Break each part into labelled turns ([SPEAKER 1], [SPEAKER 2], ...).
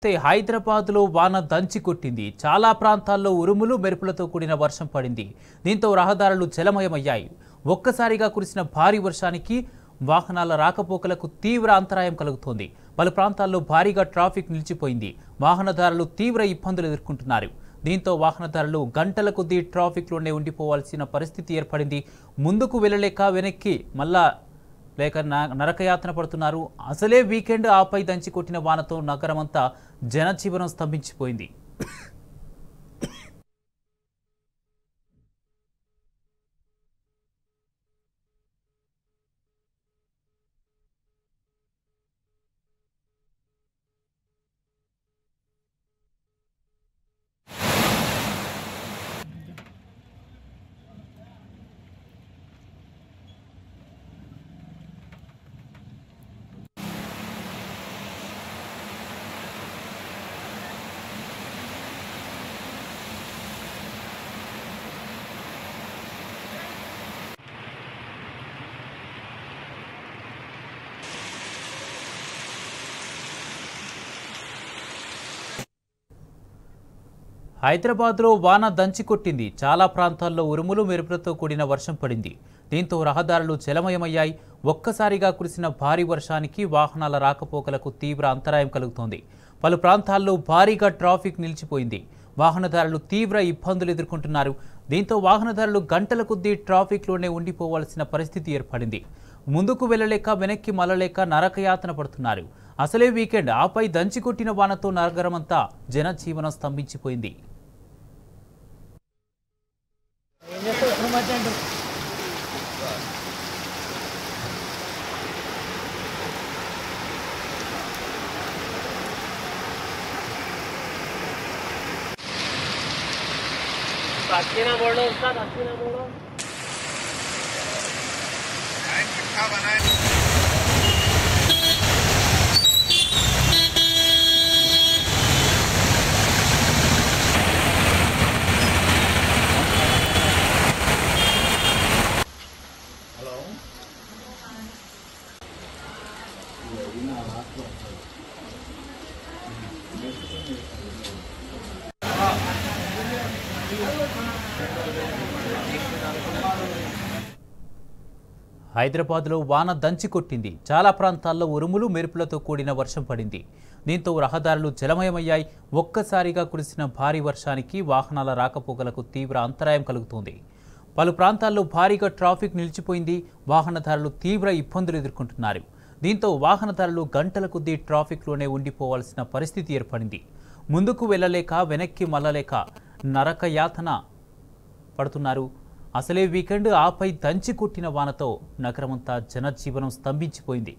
[SPEAKER 1] హైదరాబాద్లో వాన దంచి కొట్టింది. చాలా ప్రాంతాల్లో ఉరుములు మెరుపులతో కూడిన వర్షం పడింది. దీంతో రహదారులు జలమయమయ్యాయి. ఒక్కసారిగా కురిసిన భారీ వర్షానికి వాహనాల రాకపోకలకు తీవ్ర అంతరాయం కలుగుతోంది. పలు ప్రాంతాల్లో భారీగా ట్రాఫిక్ నిలిచిపోయింది. వాహనదారులు తీవ్ర ఇబ్బందులు ఎదుర్కొంటున్నారు. దీంతో వాహనదారులు గంటల కొద్దీ ట్రాఫిక్లోనే ఉండిపోవాల్సిన పరిస్థితి ఏర్పడింది. ముందుకు వెళ్ళలేక వెనక్కి మళ్ళా లేక నరకయాతన పడుతున్నారు. అసలే వీకెండ్ ఆపై దంచి కొట్టిన వానతో నగరమంతా జనజీవనం స్తంభించిపోయింది. హైదరాబాద్లో వాన దంచి కొట్టింది. చాలా ప్రాంతాల్లో ఉరుములు మెరుపులతో కూడిన వర్షం పడింది. దీంతో రహదారులు జలమయమయ్యాయి. ఒక్కసారిగా కురిసిన భారీ వర్షానికి వాహనాల రాకపోకలకు తీవ్ర అంతరాయం కలుగుతోంది. పలు ప్రాంతాల్లో భారీగా ట్రాఫిక్ నిలిచిపోయింది. వాహనదారులు తీవ్ర ఇబ్బందులు ఎదుర్కొంటున్నారు. దీంతో వాహనదారులు గంటల కొద్దీ ట్రాఫిక్లోనే ఉండిపోవాల్సిన పరిస్థితి ఏర్పడింది. ముందుకు వెళ్ళలేక వెనక్కి మళ్ళలేక నరకయాతన పడుతున్నారు. అసలే వీకెండ్ ఆపై దంచికొట్టిన వానతో నగరమంతా జనజీవనం స్తంభించిపోయింది. హైదరాబాద్లో వాన దంచి కొట్టింది. చాలా ప్రాంతాల్లో ఉరుములు మెరుపులతో కూడిన వర్షం పడింది. దీంతో రహదారులు జలమయమయ్యాయి. ఒక్కసారిగా కురిసిన భారీ వర్షానికి వాహనాల రాకపోకలకు తీవ్ర అంతరాయం కలుగుతోంది. పలు ప్రాంతాల్లో భారీగా ట్రాఫిక్ నిలిచిపోయింది. వాహనదారులు తీవ్ర ఇబ్బందులు ఎదుర్కొంటున్నారు. దీంతో వాహనదారులు గంటల కొద్దీ ట్రాఫిక్లోనే ఉండిపోవాల్సిన పరిస్థితి ఏర్పడింది. ముందుకు వెళ్ళలేక వెనక్కి మళ్ళలేక నరకయాతన పడుతున్నారు. అసలే వీకెండ్ ఆపై దంచి కొట్టిన వానతో నగరమంతా జనజీవనం స్తంభించిపోయింది.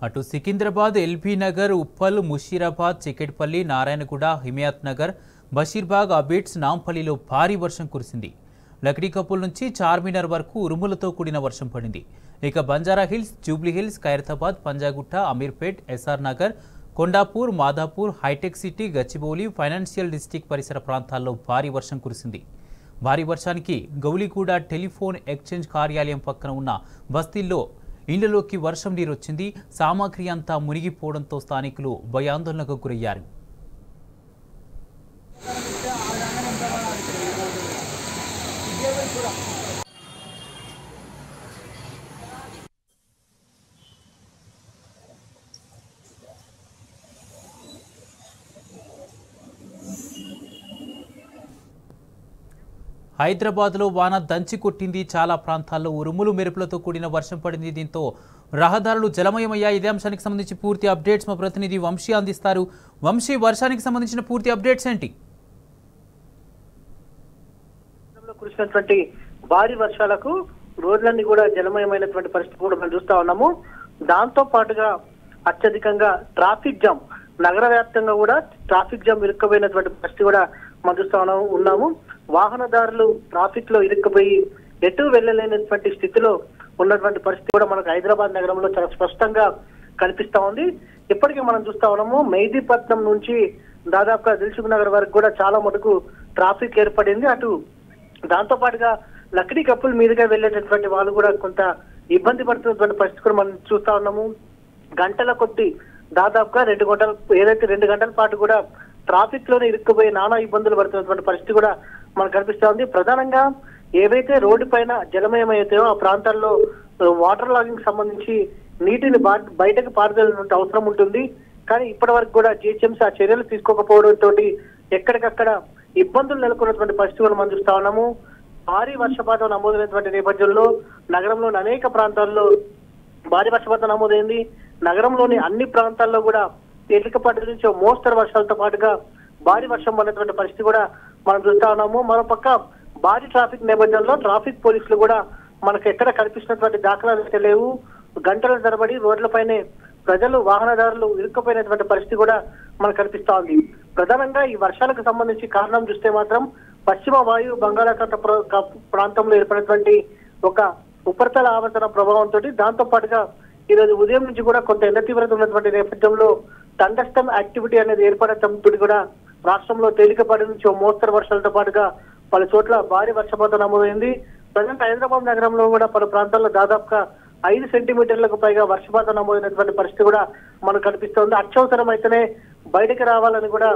[SPEAKER 1] అటు సికింద్రాబాద్, ఎల్బీ నగర్, ఉప్పల్, ముషీరాబాద్, చికెట్పల్లి, నారాయణగూడ, హిమాయత్ నగర్, బషీర్బాగ్, అబిడ్స్, నాంపల్లిలో భారీ వర్షం కురిసింది. లక్డీ కపుల్ నుంచి చార్మినార్ వరకు ఉరుములతో కూడిన వర్షం పడింది. ఇక Banjara Hills, Jubilee Hills, Khairatabad, Panjagutta, Ameerpet, SR Nagar, Kondapur, Madhapur, Hitec City, Gachibowli, Financial District పరిసర ప్రాంతాల్లో భారీ వర్షం కురిసింది. భారీ వర్షానికి గౌలిగూడ టెలిఫోన్ ఎక్స్చేంజ్ కార్యాలయం పక్కన ఉన్న బస్తీల్లో ఇళ్లలోకి వర్షం నీరు వచ్చింది. సామాగ్రి అంతా మునిగిపోవడంతో స్థానికులు భయాందోళనకు గురయ్యారు. హైదరాబాద్లో వాన దంచి కొట్టింది. చాలా ప్రాంతాల్లో ఉరుములు మెరుపులతో కూడిన వర్షం పడింది. దీంతో రహదారులు జలమయమయ్యాయి. ఇదే అంశానికి సంబంధించి పూర్తి అప్డేట్స్ మా ప్రతినిధి వంశీ అందిస్తారు. వంశీ, వర్షానికి సంబంధించిన పూర్తి అప్డేట్స్ ఏంటి?
[SPEAKER 2] కురిసినటువంటి భారీ వర్షాలకు రోడ్లన్నీ కూడా జలమయమైనటువంటి పరిస్థితి కూడా మనం చూస్తా ఉన్నాము. దాంతో పాటుగా అత్యధికంగా ట్రాఫిక్ జామ్, నగర వ్యాప్తంగా కూడా ట్రాఫిక్ జామ్ ఇరుక్కుపోయినటువంటి పరిస్థితి కూడా మనం చూస్తా ఉన్నాము. వాహనదారులు ట్రాఫిక్ లో ఇరుక్కుపోయి ఎటు వెళ్ళలేనటువంటి స్థితిలో ఉన్నటువంటి పరిస్థితి కూడా మనకు హైదరాబాద్ నగరంలో చాలా స్పష్టంగా కనిపిస్తా ఉంది. ఇప్పటికీ మనం చూస్తా ఉన్నాము మెహదీపట్నం నుంచి దాదాపుగా దిల్సుఖ్ నగర్ వరకు కూడా చాలా మటుకు ట్రాఫిక్ ఏర్పడింది. అటు దాంతో పాటుగా లక్డీ కప్పుల మీదుగా వెళ్ళేటటువంటి వాళ్ళు కూడా కొంత ఇబ్బంది పడుతున్నటువంటి పరిస్థితి కూడా మనం చూస్తా ఉన్నాము. గంటల కొద్ది దాదాపుగా 2 గంటలు ఏదైతే 2 గంటల పాటు కూడా ట్రాఫిక్ లోనే ఇరుక్కుపోయి నానా ఇబ్బందులు పడుతున్నటువంటి పరిస్థితి కూడా మనకు కనిపిస్తా ఉంది. ప్రధానంగా ఏవైతే రోడ్డు పైన జలమయమైతాయో ఆ ప్రాంతాల్లో వాటర్ లాగింగ్ సంబంధించి నీటిని బయటకు పారదోలిన అవసరం ఉంటుంది. కానీ ఇప్పటి వరకు కూడా జిహెచ్ఎంసీ ఆ చర్యలు తీసుకోకపోవడంతో ఎక్కడికక్కడ ఇబ్బందులు నెలకొన్నటువంటి పరిస్థితి కూడా మనం చూస్తా ఉన్నాము. భారీ వర్షపాతం నమోదైనటువంటి నేపథ్యంలో నగరంలోని అనేక ప్రాంతాల్లో భారీ వర్షపాతం నమోదైంది. నగరంలోని అన్ని ప్రాంతాల్లో కూడా తేలికపాటి నుంచి మోస్తరు వర్షాలతో పాటుగా భారీ వర్షం పడినటువంటి పరిస్థితి కూడా మనం చూస్తా ఉన్నాము. మరోపక్క భారీ ట్రాఫిక్ నేపథ్యంలో ట్రాఫిక్ పోలీసులు కూడా మనకు ఎక్కడ కనిపిస్తున్నటువంటి దాఖలాలు అయితే లేవు. గంటల తరబడి రోడ్లపైనే ప్రజలు వాహనదారులు ఇరుక్కుపోయినటువంటి పరిస్థితి కూడా మనకు కనిపిస్తా ఉంది. ప్రధానంగా ఈ వర్షాలకు సంబంధించి కారణం చూస్తే మాత్రం పశ్చిమ వాయు బంగాళాఖాత ప్రాంతంలో ఏర్పడినటువంటి ఒక ఉపరితల ఆవర్తన ప్రభావంతో దాంతో పాటుగా ఈరోజు ఉదయం నుంచి కూడా కొంత ఎండ తీవ్రత ఉన్నటువంటి నేపథ్యంలో థండర్స్టార్మ్ యాక్టివిటీ అనేది ఏర్పడటంతో కూడా రాష్ట్రంలో తేలికపాటి నుంచి మోస్తరు వర్షాలతో పాటుగా పలు చోట్ల భారీ వర్షపాతం నమోదైంది. ప్రజెంట్ హైదరాబాద్ నగరంలో కూడా పలు ప్రాంతాల్లో దాదాపుగా 5 సెంటీమీటర్లకు పైగా వర్షపాతం నమోదైనటువంటి పరిస్థితి కూడా మనకు కనిపిస్తోంది. అత్యవసరం అయితేనే బయటకు రావాలని కూడా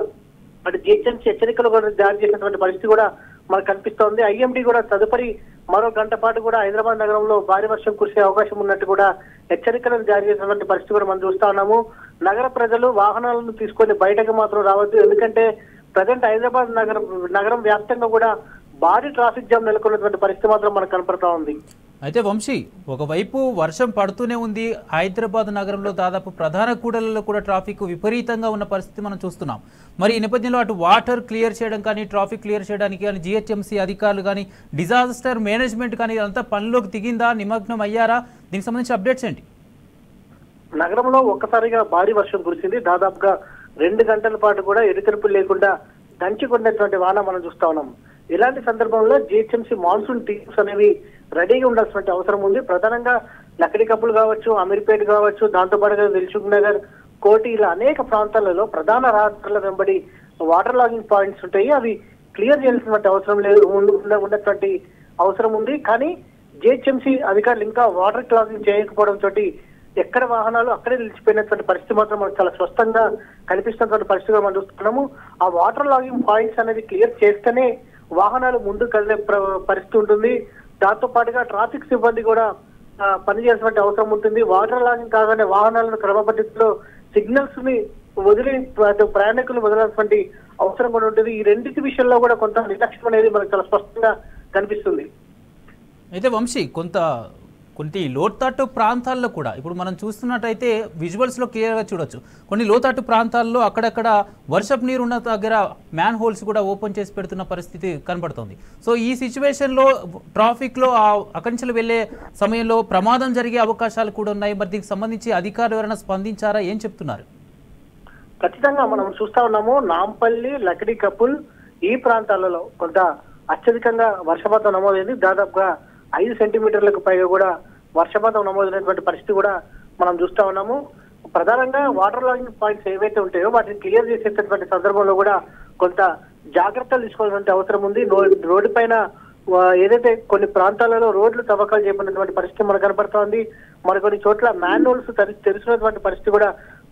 [SPEAKER 2] అటు జిహెచ్ఎంసీ హెచ్చరికలు కూడా జారీ చేసినటువంటి పరిస్థితి కూడా మనకు కనిపిస్తోంది. ఐఎండీ కూడా తదుపరి మరో గంట పాటు కూడా హైదరాబాద్ నగరంలో భారీ వర్షం కురిసే అవకాశం ఉన్నట్టు కూడా హెచ్చరికలను జారీ చేసినటువంటి పరిస్థితి కూడా మనం చూస్తా ఉన్నాము. నగర ప్రజలు వాహనాలను తీసుకొని బయటకు మాత్రం రావద్దు. ఎందుకంటే ప్రజెంట్ హైదరాబాద్ నగరం వ్యాప్తంగా కూడా భారీ ట్రాఫిక్ జామ్ నెలకొన్నటువంటి పరిస్థితి మాత్రం మనకు కనపడతా ఉంది.
[SPEAKER 1] అయితే వంశీ, ఒకవైపు వర్షం పడుతూనే ఉంది. హైదరాబాద్ నగరంలో దాదాపు ప్రధాన కూడళ్లలో కూడా ట్రాఫిక్ విపరీతంగా ఉన్న పరిస్థితి మనం చూస్తున్నాం. మరి ఈ నేపథ్యంలో అటు వాటర్ క్లియర్ చేయడం కానీ, ట్రాఫిక్ క్లియర్ చేయడానికి కానీ జిహెచ్ఎంసీ అధికారులు కానీ, డిజాస్టర్ మేనేజ్మెంట్ కానీ అంతా పనిలోకి దిగిందా, నిమగ్నం అయ్యారా? దీనికి సంబంధించి అప్డేట్స్ ఏంటి?
[SPEAKER 2] నగరంలో ఒక్కసారిగా భారీ వర్షం కురిసింది. దాదాపుగా 2 గంటల పాటు కూడా ఎడతెరిపి లేకుండా దంచుకున్నటువంటి వాన మనం చూస్తా ఉన్నాం. ఇలాంటి సందర్భంలో జిహెచ్ఎంసీ మాన్సూన్ టీమ్స్ అనేవి రెడీగా ఉండాల్సిన అవసరం ఉంది. ప్రధానంగా లక్డీ కప్పులు కావచ్చు, అమీర్పేట కావచ్చు, దాంతో పాటుగా దిల్సుఖ్ నగర్, కోటి ఇలా అనేక ప్రాంతాలలో ప్రధాన రహదారుల వెంబడి వాటర్ లాగింగ్ పాయింట్స్ ఉంటాయి. అవి క్లియర్ చేయాల్సినటువంటి అవసరం లేదు ఉన్నటువంటి అవసరం ఉంది. కానీ జిహెచ్ఎంసీ అధికారులు ఇంకా వాటర్ లాగింగ్ చేయకపోవడంతో ఎక్కడ వాహనాలు అక్కడే నిలిచిపోయినటువంటి పరిస్థితి మాత్రం మనకు చాలా స్పష్టంగా కనిపిస్తున్నటువంటి పరిస్థితిగా మనం చూస్తున్నాము. ఆ వాటర్ లాగింగ్ పాయింట్స్ అనేది క్లియర్ చేస్తేనే వాహనాలు ముందుకు కదిలే పరిస్థితి ఉంటుంది. దాంతో పాటుగా ట్రాఫిక్ సిబ్బంది కూడా పనిచేయాల్సిన అవసరం ఉంటుంది. వాటర్ లాగింగ్ కాగానే వాహనాలను క్రమపద్ధతిలో సిగ్నల్స్ ని వదిలి ప్రయాణికులు వదలాల్సిన అవసరం కూడా ఉంటుంది. ఈ రెండింటి విషయంలో కూడా కొంత నిర్లక్ష్యం అనేది మనకు చాలా స్పష్టంగా కనిపిస్తుంది.
[SPEAKER 1] అయితే వంశీ, కొన్ని లోతట్టు ప్రాంతాల్లో కూడా ఇప్పుడు మనం చూస్తున్నట్టయితే విజువల్స్లో క్లియర్గా చూడొచ్చు. కొన్ని లోతట్టు ప్రాంతాల్లో అక్కడక్కడ వర్షపు నీరు ఉన్న దగ్గర మ్యాన్ హోల్స్ కూడా ఓపెన్ చేసి పెడుతున్న పరిస్థితి కనబడుతుంది. సో ఈ సిచ్యువేషన్లో ట్రాఫిక్లో అక్కడి నుంచి వెళ్ళే సమయంలో ప్రమాదం జరిగే అవకాశాలు కూడా ఉన్నాయి. మరి దీనికి సంబంధించి అధికారులు ఎవరైనా స్పందించారా? ఏం చెప్తున్నారు?
[SPEAKER 2] ఖచ్చితంగా మనం చూస్తా ఉన్నాము. నాంపల్లి, లక్డీ కపుల్ ఈ ప్రాంతాలలో కొంత అత్యధికంగా వర్షపాతం నమోదైంది. దాదాపుగా 5 సెంటీమీటర్లకు పైగా కూడా వర్షపాతం నమోదైనటువంటి పరిస్థితి కూడా మనం చూస్తా ఉన్నాము. ప్రధానంగా వాటర్ లాగింగ్ పాయింట్స్ ఏవైతే ఉంటాయో వాటిని క్లియర్ చేసేటటువంటి సందర్భంలో కూడా కొంత జాగ్రత్తలు తీసుకోవాల్సిన అవసరం ఉంది. రోడ్డు పైన ఏదైతే కొన్ని ప్రాంతాలలో రోడ్లు తవ్వకాలు చేపట్టినటువంటి పరిస్థితి మనకు కనపడుతోంది. మరికొన్ని చోట్ల మ్యాన్హోల్స్ తెరిచినటువంటి పరిస్థితి కూడా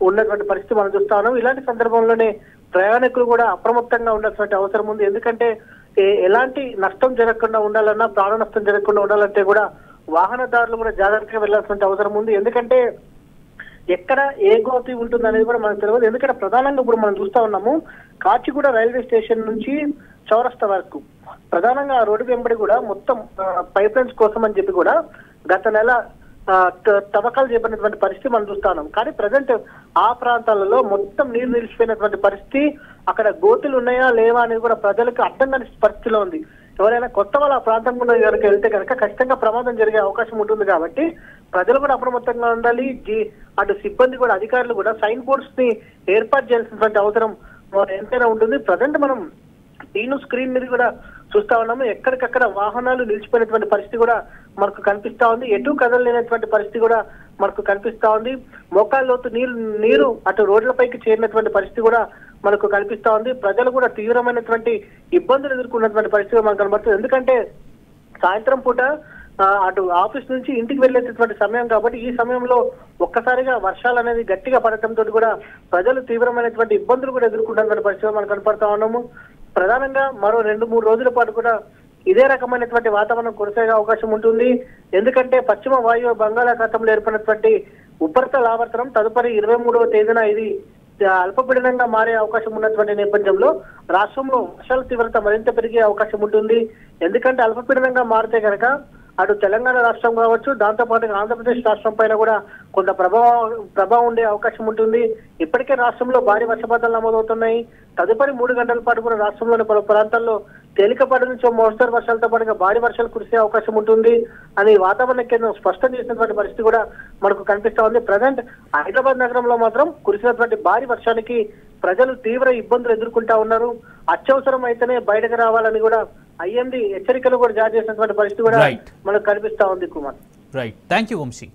[SPEAKER 2] ఉన్నటువంటి పరిస్థితి మనం చూస్తా ఉన్నాం. ఇలాంటి సందర్భంలోనే ప్రయాణికులు కూడా అప్రమత్తంగా ఉండాల్సిన అవసరం ఉంది. ఎందుకంటే ఎలాంటి నష్టం జరగకుండా ఉండాలన్నా, ప్రాణ నష్టం జరగకుండా ఉండాలంటే కూడా వాహనదారులు కూడా జాగ్రత్తగా వెళ్లాల్సిన అవసరం ఉంది. ఎందుకంటే ఎక్కడ ఏ గోతి ఉంటుంది అనేది కూడా మనకు తెలియదు. ఎందుకంటే ప్రధానంగా ఇప్పుడు మనం చూస్తా ఉన్నాము కాచిగూడ రైల్వే స్టేషన్ నుంచి చౌరస్తా వరకు ప్రధానంగా ఆ రోడ్డు వెంబడి కూడా మొత్తం పైప్ లైన్స్ కోసం అని చెప్పి కూడా గత నెల తవ్వకాలు చేపట్టినటువంటి పరిస్థితి మనం చూస్తా ఉన్నాం. కానీ ప్రజెంట్ ఆ ప్రాంతాలలో మొత్తం నీరు నిలిచిపోయినటువంటి పరిస్థితి, అక్కడ గోతులు ఉన్నాయా లేవా అనేది కూడా ప్రజలకు అర్థం కాని పరిస్థితిలో ఉంది. ఎవరైనా కొత్త వాళ్ళు ఆ ప్రాంతం కనుక వెళ్తే కనుక ఖచ్చితంగా ప్రమాదం జరిగే అవకాశం ఉంటుంది. కాబట్టి ప్రజలు కూడా అప్రమత్తంగా ఉండాలి. అటు సిబ్బంది కూడా, అధికారులు కూడా సైన్ బోర్డ్స్ ని ఏర్పాటు చేయాల్సినటువంటి అవసరం ఎంతైనా ఉంటుంది. ప్రజెంట్ మనం టీను స్క్రీన్ మీద కూడా చూస్తా ఉన్నాము. ఎక్కడికక్కడ వాహనాలు నిలిచిపోయినటువంటి పరిస్థితి కూడా మనకు కనిపిస్తా ఉంది. ఎటు కదలలేనటువంటి పరిస్థితి కూడా మనకు కనిపిస్తా ఉంది. మోకాళ్ళలోతు నీరు అటు రోడ్లపైకి చేరినటువంటి పరిస్థితి కూడా మనకు కనిపిస్తా ఉంది. ప్రజలు కూడా తీవ్రమైనటువంటి ఇబ్బందులు ఎదుర్కొన్నటువంటి పరిస్థితి మనకు కనబడుతుంది. ఎందుకంటే సాయంత్రం పూట అటు ఆఫీస్ నుంచి ఇంటికి వెళ్ళేటటువంటి సమయం కాబట్టి ఈ సమయంలో ఒక్కసారిగా వర్షాలు అనేది గట్టిగా పడటంతో కూడా ప్రజలు తీవ్రమైనటువంటి ఇబ్బందులు కూడా ఎదుర్కొంటున్నటువంటి పరిస్థితి మనం కనపడతా ఉన్నాము. ప్రధానంగా మరో 2-3 రోజుల పాటు కూడా ఇదే రకమైనటువంటి వాతావరణం కొనసాగే అవకాశం ఉంటుంది. ఎందుకంటే పశ్చిమ వాయువ్య బంగాళాఖాతంలో ఏర్పడినటువంటి ఉపరితల ఆవర్తనం తదుపరి 23వ తేదీన ఇది అల్పపీడనంగా మారే అవకాశం ఉన్నటువంటి నేపథ్యంలో రాష్ట్రంలో వర్షాల తీవ్రత మరింత పెరిగే అవకాశం ఉంటుంది. ఎందుకంటే అల్పపీడనంగా మారితే కనుక అటు తెలంగాణ రాష్ట్రం కావచ్చు, దాంతో పాటుగా ఆంధ్రప్రదేశ్ రాష్ట్రం పైన కూడా కొంత ప్రభావం ఉండే అవకాశం ఉంటుంది. ఇప్పటికే రాష్ట్రంలో భారీ వర్షపాతాలు నమోదవుతున్నాయి. తదుపరి 3 గంటల పాటు కూడా రాష్ట్రంలోని పలు ప్రాంతాల్లో తేలికపాటి నుంచి మోస్తరు వర్షాలతో పాటుగా భారీ వర్షాలు కురిసే అవకాశం ఉంటుంది అని వాతావరణ కేంద్రం స్పష్టం చేసినటువంటి పరిస్థితి కూడా మనకు కనిపిస్తా ఉంది. ప్రజెంట్ హైదరాబాద్ నగరంలో మాత్రం కురిసినటువంటి భారీ వర్షానికి ప్రజలు తీవ్ర ఇబ్బందులు ఎదుర్కొంటా ఉన్నారు. అత్యవసరం అయితేనే బయటకు రావాలని కూడా ఐఎండీ హెచ్చరికలు కూడా జారీ చేసినటువంటి పరిస్థితి కూడా మనకు కనిపిస్తా ఉంది Kumar.
[SPEAKER 1] Right, thank you Vamsi.